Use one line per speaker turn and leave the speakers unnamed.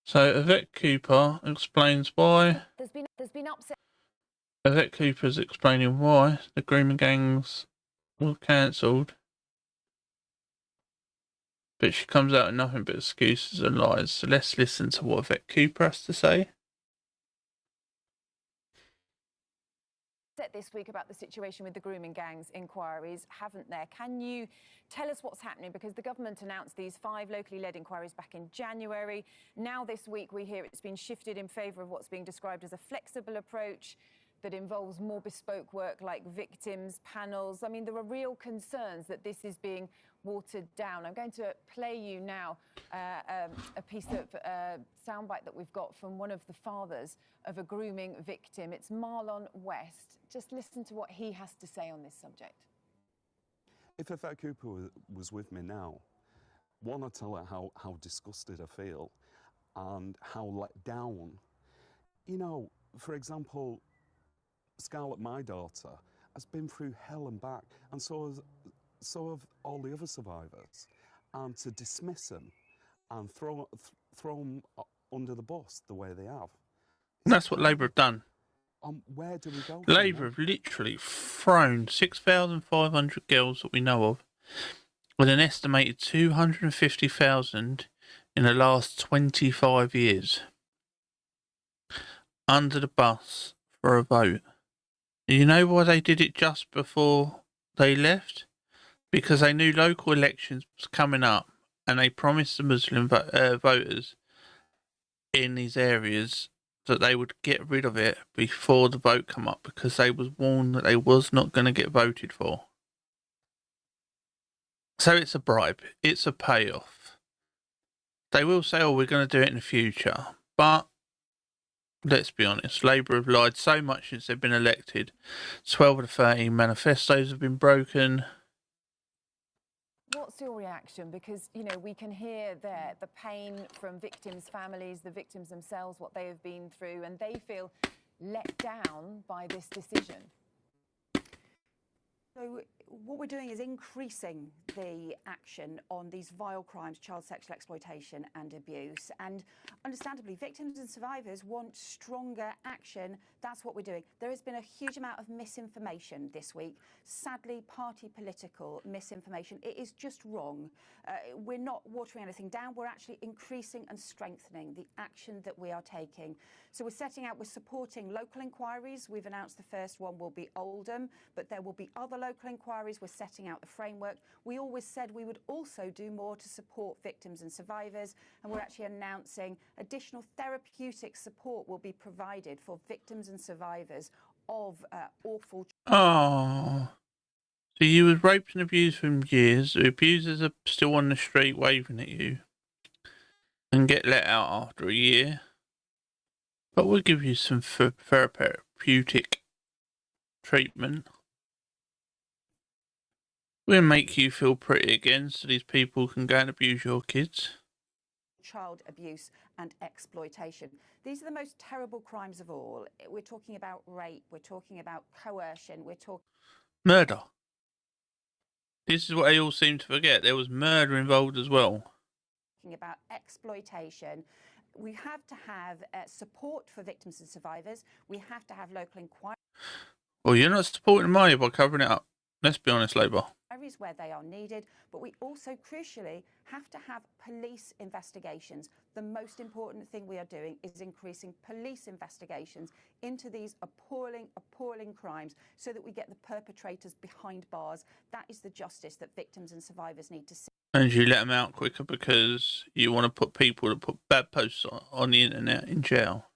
So Yvette Cooper explains why.
There's been upset.
Yvette Cooper's explaining why the grooming gangs were cancelled, but she comes out with nothing but excuses and lies. So let's listen to what Yvette Cooper has to say.
This week about the situation with the grooming gangs inquiries, haven't there? Can you tell us what's happening? Because the government announced these 5 locally led inquiries back in January. Now this week we hear it's been shifted in favour of what's being described as a flexible approach that involves more bespoke work like victims, panels. I mean, there are real concerns that this is being watered down. I'm going to play you now a piece of soundbite that we've got from one of the fathers of a grooming victim. It's Marlon West. Just listen to what he has to say on this subject.
If Yvette Cooper was with me now, one, I'd tell her how disgusted I feel and how let down. You know, for example, Scarlett, my daughter, has been through hell and back, and so have all the other survivors. And to dismiss them and throw them under the bus the way they have.
That's what Labour have done.
Where do we go?
Labour have literally thrown 6,500 girls that we know of, with an estimated 250,000 in the last 25 years, under the bus for a vote. You know why they did it just before they left? Because they knew local elections was coming up, and they promised the Muslim voters in these areas that they would get rid of it before the vote come up, because they was warned that they was not going to get voted for. So it's a bribe. It's a payoff. They will say, oh, we're going to do it in the future. But let's be honest, Labour have lied so much since they've been elected. 12 of the 13 manifestos have been broken.
What's your reaction? Because, you know, we can hear there the pain from victims' families, the victims themselves, what they have been through, and they feel let down by this decision.
So what we're doing is increasing the action on these vile crimes, child sexual exploitation and abuse. And understandably, victims and survivors want stronger action. That's what we're doing. There has been a huge amount of misinformation this week. Sadly, party political misinformation. It is just wrong. We're not watering anything down. We're actually increasing and strengthening the action that we are taking. So we're supporting local inquiries. We've announced the first one will be Oldham, but there will be other local inquiries. We're setting out the framework. We always said we would also do more to support victims and survivors, and we're actually announcing additional therapeutic support will be provided for victims and survivors of awful.
Oh, so you was raped and abused for years. The abusers are still on the street waving at you, and get let out after a year. But we'll give you some therapeutic treatment. We'll make you feel pretty again so these people can go and abuse your kids.
Child abuse and exploitation. These are the most terrible crimes of all. We're talking about rape, we're talking about coercion, we're talking
murder. This is what they all seem to forget. There was murder involved as well.
Talking about exploitation. We have to have support for victims and survivors. We have to have local inquiries.
Well, you're not supporting money by covering it up. Let's be honest, Labour.
Where they are needed, but we also crucially have to have police investigations. The most important thing we are doing is increasing police investigations into these appalling crimes so that we get the perpetrators behind bars. That is the justice that victims and survivors need to see.
And you let them out quicker because you want to put people that put bad posts on the internet in jail.